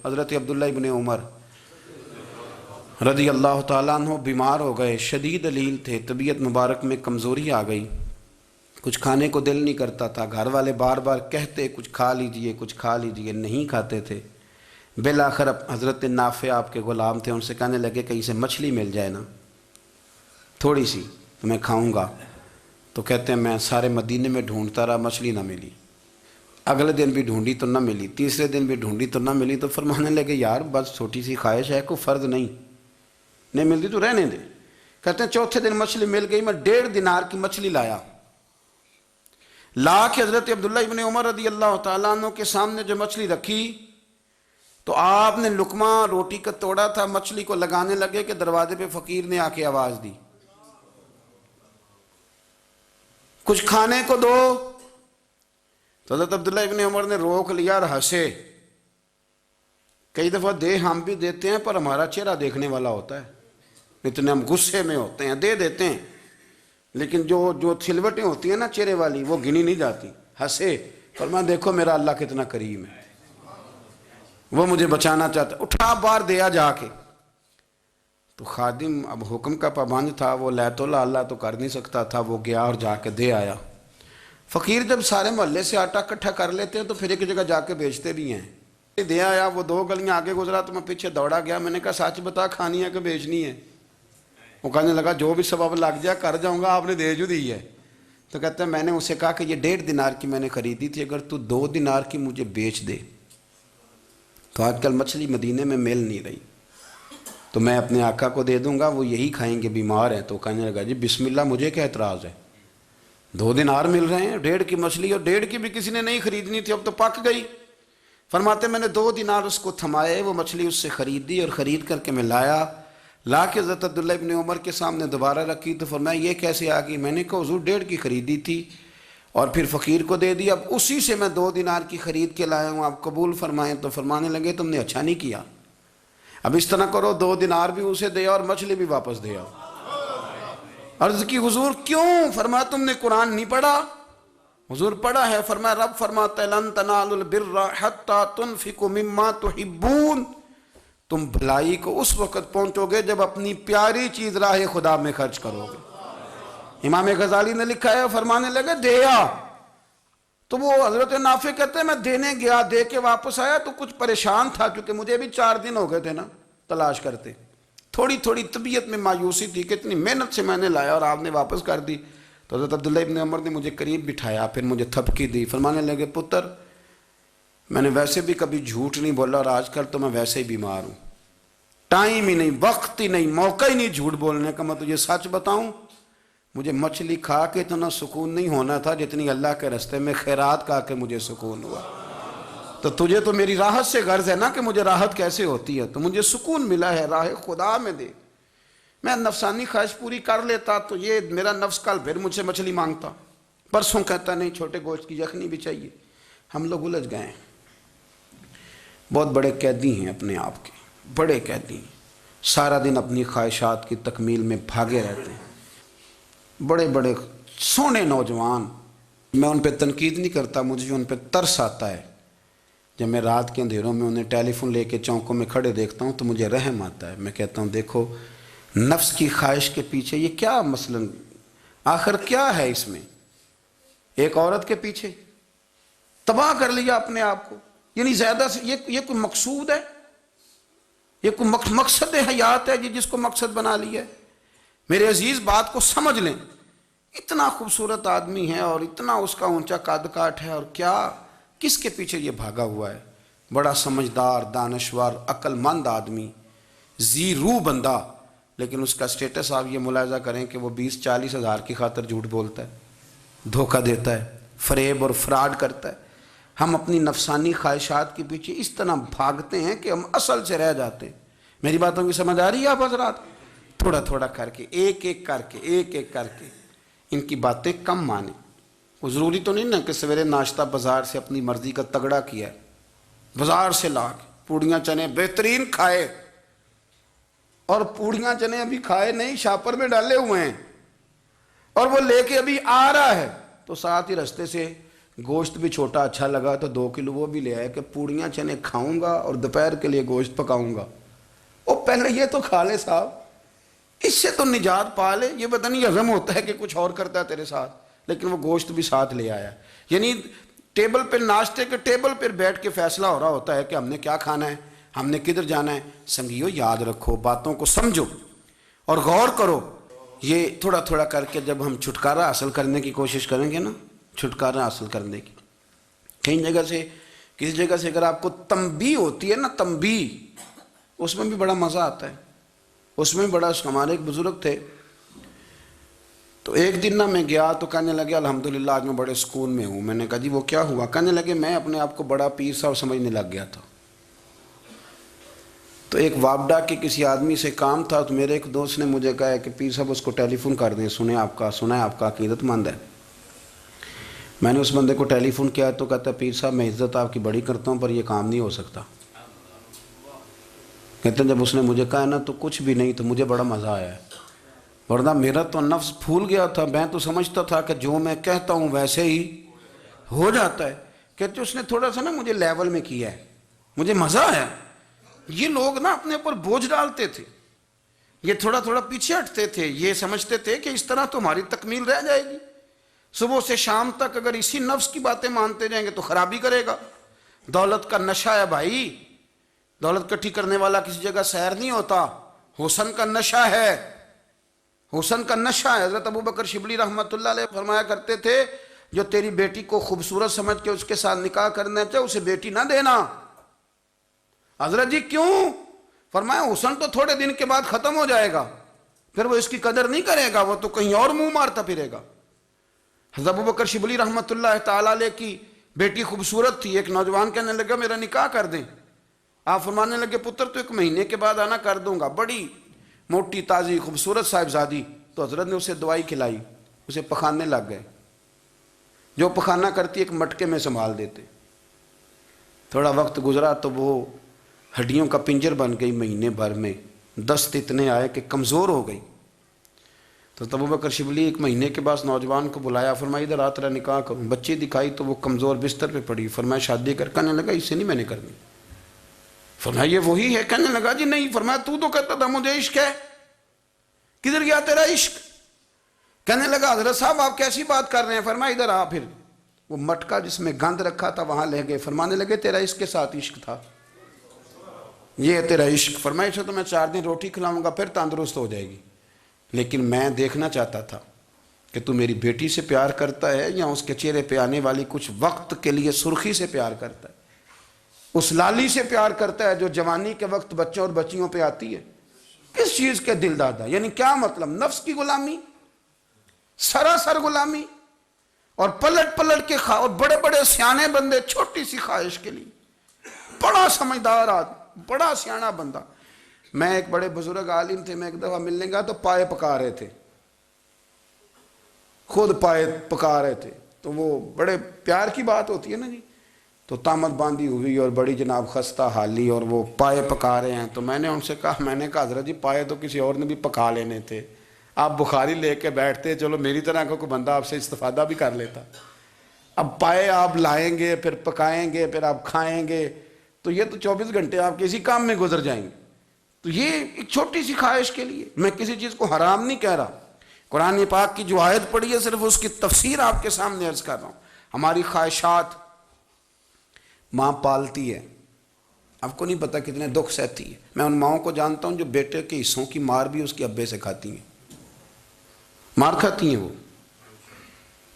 حضرت عبداللہ ابن عمر رضی اللہ تعالیٰ عنہ بیمار ہو گئے، شدید علیل تھے، طبیعت مبارک میں کمزوری آ گئی، کچھ کھانے کو دل نہیں کرتا تھا، گھر والے بار بار کہتے کچھ کھا لیجئے کچھ کھا لیجئے، نہیں کھاتے تھے۔ بالآخر حضرت نافع آپ کے غلام تھے، ان سے کہنے لگے کہیں سے مچھلی مل جائے نا تھوڑی سی تو میں کھاؤں گا۔ تو کہتے ہیں میں سارے مدینے میں ڈھونڈتا رہا، مچھلی نہ ملی، اگلے دن بھی ڈھونڈی تو نہ ملی، تیسرے دن بھی ڈھونڈی تو نہ ملی، تو فرمانے لگے یار بس چھوٹی سی خواہش ہے، کوئی فرض نہیں ملتی تو رہنے دے۔ کہتے ہیں چوتھے دن مچھلی مل گئی، میں 1.5 دینار کی مچھلی لا کے حضرت عبداللہ ابن عمر رضی اللہ تعالیٰ عنہ کے سامنے جو مچھلی رکھی تو آپ نے لقمہ روٹی کا توڑا تھا، مچھلی کو لگانے لگے کہ دروازے پہ فقیر نے آ کے آواز دی کچھ کھانے کو دو۔ تو حضرت عبداللہ ابن عمر نے روک لیا اور ہنسے۔ کئی دفعہ دے ہم بھی دیتے ہیں پر ہمارا چہرہ دیکھنے والا ہوتا ہے، اتنے ہم غصے میں ہوتے ہیں، دے دیتے ہیں، لیکن جو سلوٹیں ہوتی ہیں نا چہرے والی وہ گنی نہیں جاتی۔ ہنسے، فرمایا دیکھو میرا اللہ کتنا کریم ہے، وہ مجھے بچانا چاہتا ہے، اٹھا بار دیا جا کے۔ تو خادم اب حکم کا پابند تھا، وہ لیت اللہ تو کر نہیں سکتا تھا، وہ گیا اور جا کے دے آیا۔ فقیر جب سارے محلے سے آٹا اکٹھا کر لیتے ہیں تو پھر ایک جگہ جا کے بیچتے بھی ہیں۔ دے آیا، وہ 2 گلیاں آگے گزرا تو میں پیچھے دوڑا گیا، میں نے کہا سچ بتا کھانی ہے کہ بیچنی ہے؟ وہ کہنے لگا جو بھی سبب لگ جائے کر جاؤں گا، آپ نے دے جو دی ہے۔ تو کہتا ہے میں نے اسے کہا کہ یہ 1.5 دینار کی میں نے خریدی تھی، اگر تو 2 دینار کی مجھے بیچ دے تو آج کل مچھلی مدینے میں مل نہیں رہی، تو میں اپنے آقا کو دے دوں گا، وہ یہی کھائیں گے، بیمار ہیں۔ تو کہنے لگا جی بسم اللہ، مجھے کیا اعتراض ہے، 2 دینار مل رہے ہیں، 1.5 کی مچھلی، اور 1.5 کی بھی کسی نے نہیں خریدنی تھی، اب تو پک گئی۔ فرماتے میں نے 2 دینار اس کو تھمائے، وہ مچھلی اس سے خریدی، اور خرید کر کے میں لا کے حضرت عبداللہ ابن عمر کے سامنے دوبارہ رکھی۔ تو فرمایا یہ کیسے آ گئی؟ میں نے کہا حضور 1.5 کی خریدی تھی اور پھر فقیر کو دے دی، اب اسی سے میں 2 دینار کی خرید کے لایا ہوں، آپ قبول فرمائیں۔ تو فرمانے لگے تم نے اچھا نہیں کیا، اب اس طرح کرو 2 دینار بھی اسے دے اور مچھلی بھی واپس دے آؤ۔ عرض کی حضور کیوں؟ فرمایا تم نے قرآن نہیں پڑھا؟ حضور پڑھا ہے۔ فرمایا رب فرماتا ہے لن تنالوا البر حتی تنفقوا مما تحبون، تم بھلائی کو اس وقت پہنچو گے جب اپنی پیاری چیز راہ خدا میں خرچ کرو گے۔ امام غزالی نے لکھا ہے، فرمانے لگے دیا، تو وہ حضرت نافع کہتے ہیں میں دینے گیا، دے کے واپس آیا تو کچھ پریشان تھا، کیونکہ مجھے بھی 4 دن ہو گئے تھے نا تلاش کرتے، تھوڑی طبیعت میں مایوسی تھی کہ اتنی محنت سے میں نے لایا اور آپ نے واپس کر دی۔ تو حضرت عبداللہ ابن عمر نے مجھے قریب بٹھایا، پھر مجھے تھپکی دی، فرمانے لگے پتر میں نے ویسے بھی کبھی جھوٹ نہیں بولا، اور آج کل تو میں ویسے ہی بیمار ہوں، ٹائم ہی نہیں، وقت ہی نہیں، موقع ہی نہیں جھوٹ بولنے کا، میں تجھے سچ بتاؤں مجھے مچھلی کھا کے اتنا سکون نہیں ہونا تھا جتنی اللہ کے راستے میں خیرات کھا کے مجھے سکون ہوا۔ تو تجھے تو میری راحت سے غرض ہے نا کہ مجھے راحت کیسے ہوتی ہے، تو مجھے سکون ملا ہے راہ خدا میں دے، میں نفسانی خواہش پوری کر لیتا تو یہ میرا نفس کل پھر مجھ سے مچھلی مانگتا، پرسوں کہتا نہیں چھوٹے گوشت کی یخنی بھی چاہیے۔ ہم لوگ الجھ گئے ہیں، بہت بڑے قیدی ہیں اپنے آپ کے، بڑے قیدی ہیں، سارا دن اپنی خواہشات کی تکمیل میں بھاگے رہتے ہیں، بڑے بڑے سونے نوجوان۔ میں ان پہ تنقید نہیں کرتا، مجھے ان پہ ترس آتا ہے، جب میں رات کے اندھیروں میں انہیں ٹیلی فون لے کے چوکوں میں کھڑے دیکھتا ہوں تو مجھے رحم آتا ہے، میں کہتا ہوں دیکھو نفس کی خواہش کے پیچھے یہ کیا مثلاً آخر کیا ہے اس میں، ایک عورت کے پیچھے تباہ کر لیا اپنے آپ کو، یعنی زیادہ سے یہ کوئی مقصود ہے، یہ کوئی مقصد حیات ہے جس کو مقصد بنا لیا ہے؟ میرے عزیز بات کو سمجھ لیں، اتنا خوبصورت آدمی ہے اور اتنا اس کا اونچا قد کاٹ ہے، اور کیا کس کے پیچھے یہ بھاگا ہوا ہے؟ بڑا سمجھدار، دانشور، عقل مند آدمی، ذی روح بندہ، لیکن اس کا سٹیٹس آپ یہ ملاحظہ کریں کہ وہ 20-40 ہزار کی خاطر جھوٹ بولتا ہے، دھوکہ دیتا ہے، فریب اور فراڈ کرتا ہے۔ ہم اپنی نفسانی خواہشات کے پیچھے اس طرح بھاگتے ہیں کہ ہم اصل سے رہ جاتے ہیں۔ میری باتوں کی سمجھ آ رہی ہے آپ حضرات؟ تھوڑا تھوڑا کر کے، ایک ایک کر کے ان کی باتیں کم مانیں۔ وہ ضروری تو نہیں نا کہ سویرے ناشتہ بازار سے اپنی مرضی کا تگڑا کیا ہے، بازار سے لا کے پوڑیاں چنے بہترین کھائے، اور پوڑیاں چنے ابھی کھائے نہیں، شاپر میں ڈالے ہوئے ہیں، اور وہ لے کے ابھی آ رہا ہے تو ساتھ ہی رستے سے گوشت بھی چھوٹا اچھا لگا تو 2 کلو وہ بھی لے آئے کہ پوڑیاں چنے کھاؤں گا اور دوپہر کے لیے گوشت پکاؤں گا۔ وہ پہلے یہ تو کھا لے صاحب، اس سے تو نجات پا لے۔ یہ پتہ نہیں ہضم ہوتا ہے کہ کچھ اور کرتا ہے تیرے ساتھ، لیکن وہ گوشت بھی ساتھ لے آیا۔ یعنی ٹیبل پہ، ناشتے کے ٹیبل پر بیٹھ کے فیصلہ ہو رہا ہوتا ہے کہ ہم نے کیا کھانا ہے، ہم نے کدھر جانا ہے۔ سنگیو یاد رکھو، باتوں کو سمجھو اور غور کرو۔ یہ تھوڑا تھوڑا کر کے جب ہم چھٹکارا حاصل کرنے کی کوشش کریں گے نا، چھٹکارا حاصل کرنے کی، کہیں جگہ سے، کسی جگہ سے اگر آپ کو تنبیہ ہوتی ہے نا، تنبیہ، اس میں بھی بڑا مزہ آتا ہے۔ اس میں بڑا، ہمارے ایک بزرگ تھے، تو ایک دن نا میں گیا تو کہنے لگے الحمدللہ آج میں بڑے سکون میں ہوں۔ میں نے کہا جی وہ کیا ہوا؟ کہنے لگے میں اپنے آپ کو بڑا پیر صاحب سمجھنے لگ گیا تھا، تو ایک وابڈا کے کسی آدمی سے کام تھا، تو میرے ایک دوست نے مجھے کہا کہ پیر صاحب اس کو ٹیلی فون کر دیں، سنا ہے آپ کا عقیدت مند ہے۔ میں نے اس بندے کو ٹیلی فون کیا تو کہتا ہے پیر صاحب میں عزت آپ کی بڑی کرتا ہوں پر یہ کام نہیں ہو سکتا۔ کہتے ہیں جب اس نے مجھے کہا نا تو کچھ بھی نہیں، تو مجھے بڑا مزہ آیا ہے، ورنہ میرا تو نفس پھول گیا تھا۔ میں تو سمجھتا تھا کہ جو میں کہتا ہوں ویسے ہی ہو جاتا ہے۔ کہتے اس نے تھوڑا سا نا مجھے لیول میں کیا ہے، مجھے مزہ آیا۔ یہ لوگ نا اپنے اوپر بوجھ ڈالتے تھے، یہ تھوڑا تھوڑا پیچھے ہٹتے تھے، یہ سمجھتے تھے کہ اس طرح تو ہماری تکمیل رہ جائے گی۔ صبح سے شام تک اگر اسی نفس کی باتیں مانتے جائیں گے تو خرابی کرے گا۔ دولت کا نشہ ہے بھائی، دولت کٹھی کرنے والا کسی جگہ سیر نہیں ہوتا، حسن کا نشہ ہے، حسن کا نشہ ہے۔ حضرت ابوبکر شبلی رحمۃ اللہ علیہ فرمایا کرتے تھے جو تیری بیٹی کو خوبصورت سمجھ کے اس کے ساتھ نکاح کرنا چاہے اسے بیٹی نہ دینا۔ حضرت جی کیوں؟ فرمایا حسن تو تھوڑے دن کے بعد ختم ہو جائے گا، پھر وہ اس کی قدر نہیں کرے گا، وہ تو کہیں اور منہ مارتا پھرے گا۔ حضرت ابوبکر شبلی رحمۃ اللہ تعالیٰ علیہ کی بیٹی خوبصورت تھی، ایک نوجوان کہنے لگا میرا نکاح کر دیں۔ آپ فرمانے لگے پتر تو 1 مہینے کے بعد آنا، کر دوں گا۔ بڑی موٹی تازی خوبصورت صاحبزادی، تو حضرت نے اسے دوائی کھلائی، اسے پخانے لگ گئے۔ جو پخانہ کرتی ایک مٹکے میں سنبھال دیتے۔ تھوڑا وقت گزرا تو وہ ہڈیوں کا پنجر بن گئی، مہینے بھر میں دست اتنے آئے کہ کمزور ہو گئی۔ تو ابوبکر شبلی 1 مہینے کے بعد نوجوان کو بلایا، فرمایا ادھر آ تیرا نکاح کروں۔ بچی دکھائی تو وہ کمزور بستر پہ پڑی، فرمایا شادی کر۔ کہنے لگا اس سے نہیں میں نے کرنی۔ فرمایا یہ وہی ہے؟ کہنے لگا جی نہیں۔ فرمایا تو کہتا تھا مجھے عشق ہے، کدھر گیا تیرا عشق؟ کہنے لگا حضرت صاحب آپ کیسی بات کر رہے ہیں؟ فرمایا ادھر آ۔ پھر وہ مٹکا جس میں گند رکھا تھا وہاں لے گئے، فرمانے لگے تیرا اس کے ساتھ عشق تھا، یہ ہے تیرا عشق۔ فرمایا اسے تو میں 4 دن روٹی کھلاؤں گا پھر تندرست ہو جائے گی، لیکن میں دیکھنا چاہتا تھا کہ تو میری بیٹی سے پیار کرتا ہے یا اس کے چہرے پہ آنے والی کچھ وقت کے لیے سرخی سے پیار کرتا ہے، اس لالی سے پیار کرتا ہے جو جوانی کے وقت بچوں اور بچیوں پہ آتی ہے۔ کس چیز کے دل دادا؟ یعنی کیا مطلب؟ نفس کی غلامی، سراسر غلامی، اور پلٹ پلٹ کے اور بڑے بڑے سیانے بندے چھوٹی سی خواہش کے لیے، بڑا سمجھدار آدمی، بڑا سیانا بندہ۔ میں ایک بڑے بزرگ عالم تھے، میں ایک دفعہ ملنے گیا تو پائے پکا رہے تھے، خود پائے پکا رہے تھے، تو وہ بڑے پیار کی بات ہوتی ہے نا جی، تو تامت باندھی ہوئی اور بڑی جناب خستہ حالی، اور وہ پائے پکا رہے ہیں۔ تو میں نے ان سے کہا، میں نے کہا حضرت جی پائے تو کسی اور نے بھی پکا لینے تھے، آپ بخاری لے کے بیٹھتے، چلو میری طرح کا کوئی بندہ آپ سے استفادہ بھی کر لیتا۔ اب پائے آپ لائیں گے، پھر پکائیں گے، پھر آپ کھائیں گے، تو یہ تو 24 گھنٹے آپ کسی کام میں گزر جائیں گے۔ تو یہ ایک چھوٹی سی خواہش کے لیے، میں کسی چیز کو حرام نہیں کہہ رہا، قرآن پاک کی جو آیت پڑھی ہے صرف اس کی تفسیر آپ کے سامنے عرض کر رہا ہوں۔ ہماری خواہشات ماں پالتی ہے، آپ کو نہیں پتہ کتنے دکھ سہتی ہے۔ میں ان ماؤں کو جانتا ہوں جو بیٹے کے حصوں کی مار بھی اس کے ابے سے کھاتی ہیں، مار کھاتی ہیں وہ۔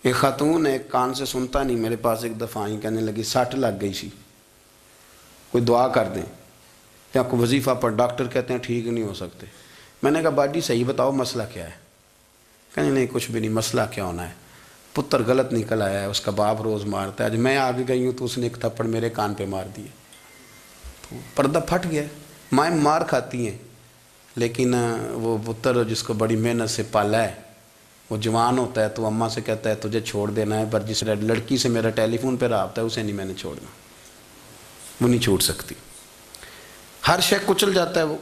ایک خاتون ایک کان سے سنتا نہیں، میرے پاس ایک دفعہ آئی، کہنے لگی 60 لگ گئی سی، کوئی دعا کر دیں یا کوئی وظیفہ پر، ڈاکٹر کہتے ہیں ٹھیک نہیں ہو سکتے۔ میں نے کہا باجی صحیح بتاؤ مسئلہ کیا ہے؟ کہنے نہیں کچھ بھی نہیں، مسئلہ کیا ہونا ہے، پتر غلط نکل آیا ہے، اس کا باپ روز مارتا ہے، آج میں آگے گئی ہوں تو اس نے ایک تھپڑ میرے کان پہ مار دیے، تو پردہ پھٹ گیا۔ مائیں مار کھاتی ہیں، لیکن وہ پتر جس کو بڑی محنت سے پالا ہے وہ جوان ہوتا ہے تو اماں سے کہتا ہے تجھے چھوڑ دینا ہے، پر جس لڑکی سے میرا ٹیلی فون پہ رابطہ ہے اسے نہیں میں نے چھوڑنا، وہ نہیں چھوڑ سکتی، ہر شے کچل جاتا ہے وہ۔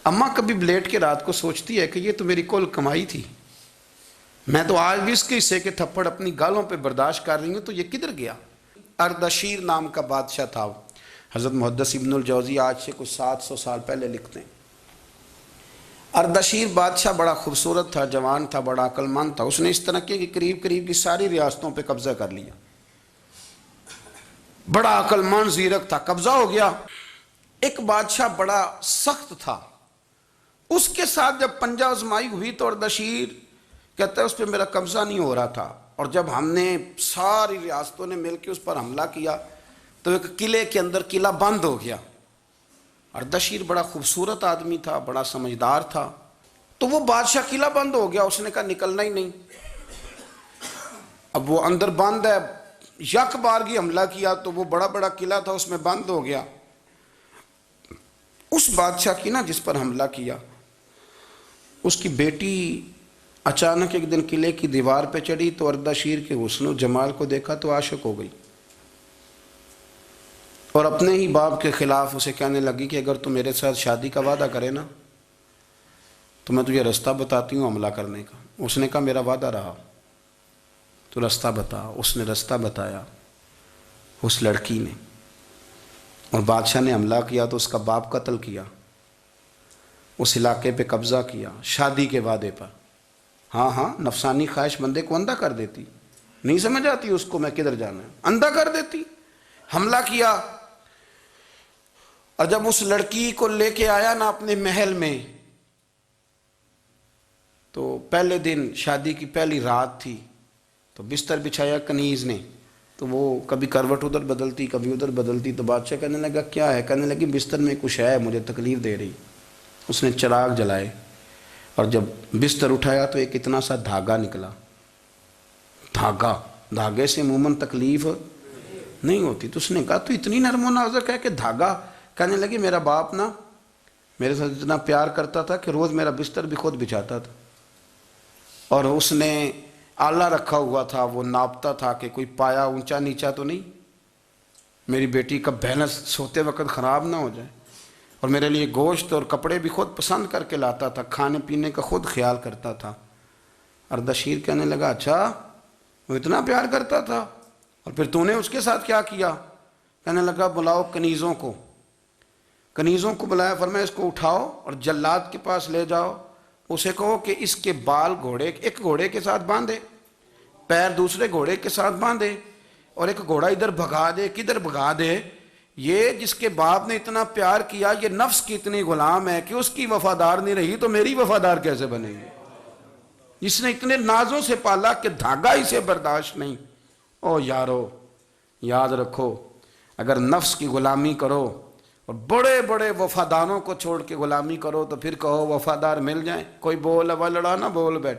اماں کبھی لیٹ کے رات کو سوچتی ہے کہ یہ تو میری کل کمائی تھی، میں تو آج بھی اس کے حصے کے تھپڑ اپنی گالوں پہ برداشت کر رہی ہوں، تو یہ کدھر گیا؟ اردشیر نام کا بادشاہ تھا، حضرت محدث ابن الجوزی آج سے کچھ 700 سال پہلے لکھتے ہیں۔ اردشیر بادشاہ بڑا خوبصورت تھا، جوان تھا، بڑا عقل مند تھا۔ اس نے اس طرح کی قریب قریب کی ساری ریاستوں پہ قبضہ کر لیا۔ بڑا عقل مند زیرک تھا، قبضہ ہو گیا۔ ایک بادشاہ بڑا سخت تھا، اس کے ساتھ جب پنجہ آزمائی ہوئی تو اردشیر کہتا ہے اس پہ میرا قبضہ نہیں ہو رہا تھا، اور جب ہم نے ساری ریاستوں نے مل کے اس پر حملہ کیا تو ایک قلعے کے اندر قلعہ بند ہو گیا۔ اردشیر بڑا خوبصورت آدمی تھا، بڑا سمجھدار تھا، تو وہ بادشاہ قلعہ بند ہو گیا، اس نے کہا نکلنا ہی نہیں۔ اب وہ اندر بند ہے، یک بارگی حملہ کیا تو وہ بڑا بڑا قلعہ تھا اس میں بند ہو گیا۔ اس بادشاہ کی نا جس پر حملہ کیا، اس کی بیٹی اچانک ایک دن قلعے کی دیوار پہ چڑھی تو اردشیر کے حسن و جمال کو دیکھا تو عاشق ہو گئی، اور اپنے ہی باپ کے خلاف اسے کہنے لگی کہ اگر تو میرے ساتھ شادی کا وعدہ کرے نا تو میں تجھے رستہ بتاتی ہوں حملہ کرنے کا۔ اس نے کہا میرا وعدہ رہا، تو رستہ بتا۔ اس نے رستہ بتایا اس لڑکی نے، اور بادشاہ نے حملہ کیا تو اس کا باپ قتل کیا، اس علاقے پہ قبضہ کیا شادی کے وعدے پر۔ ہاں ہاں، نفسانی خواہش بندے کو اندھا کر دیتی، نہیں سمجھ آتی اس کو میں کدھر جانا ہے، اندھا کر دیتی۔ حملہ کیا، اور جب اس لڑکی کو لے کے آیا نا اپنے محل میں، تو پہلے دن شادی کی پہلی رات تھی، تو بستر بچھایا کنیز نے، تو وہ کبھی کروٹ ادھر بدلتی کبھی ادھر بدلتی، تو بادشاہ کہنے لگا کیا ہے؟ کہنے لگی بستر میں کچھ ہے، مجھے تکلیف دے رہی۔ اس نے چراغ جلائے اور جب بستر اٹھایا تو ایک اتنا سا دھاگا نکلا۔ دھاگے سے عموماً تکلیف نہیں ہوتی، تو اس نے کہا تو اتنی نرم و نازک ہے کہ دھاگا؟ کہنے لگی میرا باپ نا میرے ساتھ اتنا پیار کرتا تھا کہ روز میرا بستر بھی خود بچھاتا تھا، اور اس نے آلہ رکھا ہوا تھا، وہ ناپتا تھا کہ کوئی پایا اونچا نیچا تو نہیں، میری بیٹی کا بیلنس سوتے وقت خراب نہ ہو جائے، اور میرے لیے گوشت اور کپڑے بھی خود پسند کر کے لاتا تھا، کھانے پینے کا خود خیال کرتا تھا۔ اردشیر کہنے لگا اچھا وہ اتنا پیار کرتا تھا، اور پھر تو نے اس کے ساتھ کیا کیا؟ کہنے لگا بلاؤ کنیزوں کو۔ کنیزوں کو بلایا، فرمایا اس کو اٹھاؤ اور جلاد کے پاس لے جاؤ، اسے کہو کہ اس کے بال ایک گھوڑے کے ساتھ باندھے، پیر دوسرے گھوڑے کے ساتھ باندھے، اور ایک گھوڑا ادھر بھگا دے، کدھر بھگا دے۔ یہ جس کے باپ نے اتنا پیار کیا، یہ نفس کی اتنی غلام ہے کہ اس کی وفادار نہیں رہی تو میری وفادار کیسے بنے گی؟ جس نے اتنے نازوں سے پالا کہ دھاگا اسے برداشت نہیں۔ او یارو، یاد رکھو، اگر نفس کی غلامی کرو اور بڑے بڑے وفاداروں کو چھوڑ کے غلامی کرو تو پھر کہو وفادار مل جائیں، کوئی بول اب لڑا نہ بول بیٹھ۔